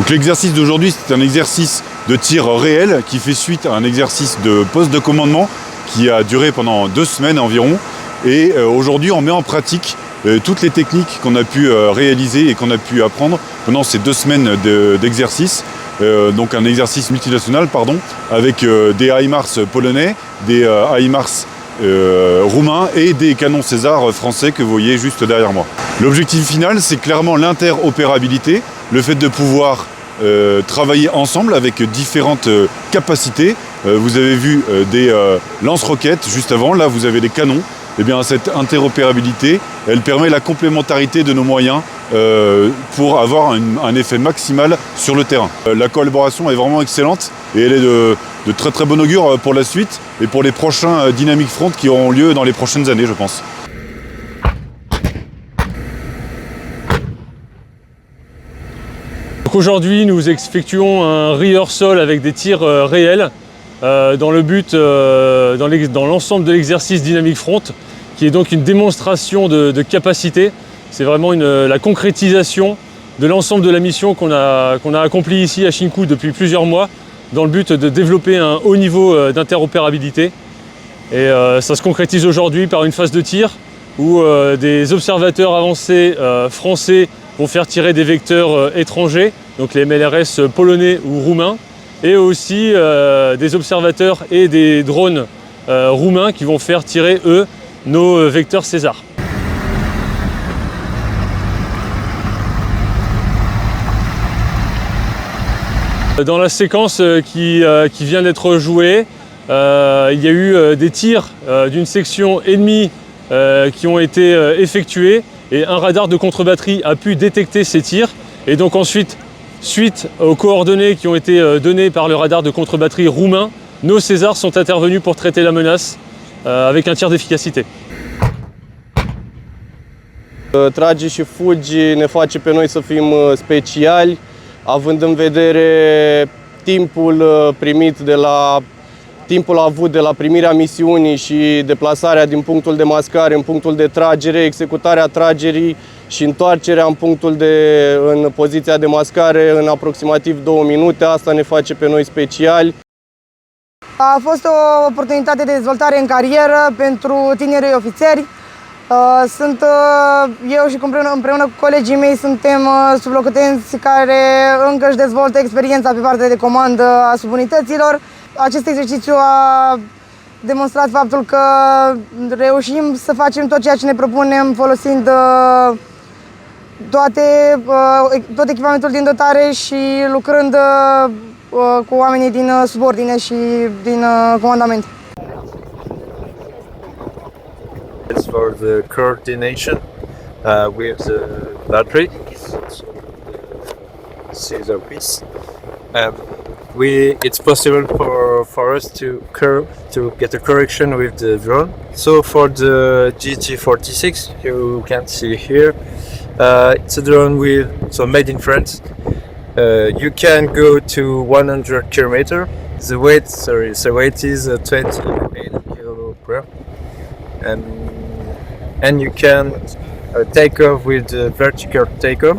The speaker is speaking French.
Donc l'exercice d'aujourd'hui, c'est un exercice de tir réel qui fait suite à un exercice de poste de commandement qui a duré pendant 2 semaines environ. Et aujourd'hui, on met en pratique toutes les techniques qu'on a pu réaliser et qu'on a pu apprendre pendant ces 2 semaines d'exercice. Donc un exercice multinational, avec des HIMARS polonais, des HIMARS roumains et des canons César français que vous voyez juste derrière moi. L'objectif final, c'est clairement l'interopérabilité, le fait de pouvoir travailler ensemble avec différentes capacités. Vous avez vu des lance-roquettes juste avant, là vous avez des canons. Eh bien, cette interopérabilité, elle permet la complémentarité de nos moyens pour avoir un effet maximal sur le terrain. La collaboration est vraiment excellente et elle est de très très bon augure pour la suite et pour les prochains Dynamic Front qui auront lieu dans les prochaines années, je pense. Aujourd'hui, nous effectuons un rehearsal avec des tirs réels dans le but, dans l'ensemble de l'exercice Dynamic Front, qui est donc une démonstration de capacité. C'est vraiment la concrétisation de l'ensemble de la mission qu'on a accomplie ici à Shinku depuis plusieurs mois, dans le but de développer un haut niveau d'interopérabilité. Et ça se concrétise aujourd'hui par une phase de tir où des observateurs avancés français vont faire tirer des vecteurs étrangers, donc les MLRS polonais ou roumains, et aussi des observateurs et des drones roumains qui vont faire tirer, eux, nos vecteurs César. Dans la séquence qui vient d'être jouée, il y a eu des tirs d'une section ennemie qui ont été effectués et un radar de contre-batterie a pu détecter ces tirs. Et donc ensuite, suite aux coordonnées qui ont été données par le radar de contre-batterie roumain, nos Césars sont intervenus pour traiter la menace avec un tir d'efficacité. Trage și fugi ne face pe noi să fim speciali, având în vedere timpul avut de la primirea misiunii și deplasarea din punctul de mascare în punctul de tragere, executarea tragerii și întoarcerea în poziția de mascare în aproximativ 2 minute. Asta ne face pe noi speciali. A fost o oportunitate de dezvoltare în carieră pentru tinerii ofițeri. Eu și împreună cu colegii mei suntem sublocotenenți care încă își dezvoltă experiența pe partea de comandă a subunităților. Acest exercițiu a demonstrat faptul că reușim să facem tot ceea ce ne propunem folosind tot echipamentul din dotare și lucrând cu oamenii din subordine și din comandament. It's for the coordination with the battery, so the Caesar piece. It's possible for us to get a correction with the drone. So for the GT46, you can see here, it's a drone made in France. You can go to 100 km. The weight is 28 kg, and you can take off with the vertical takeoff.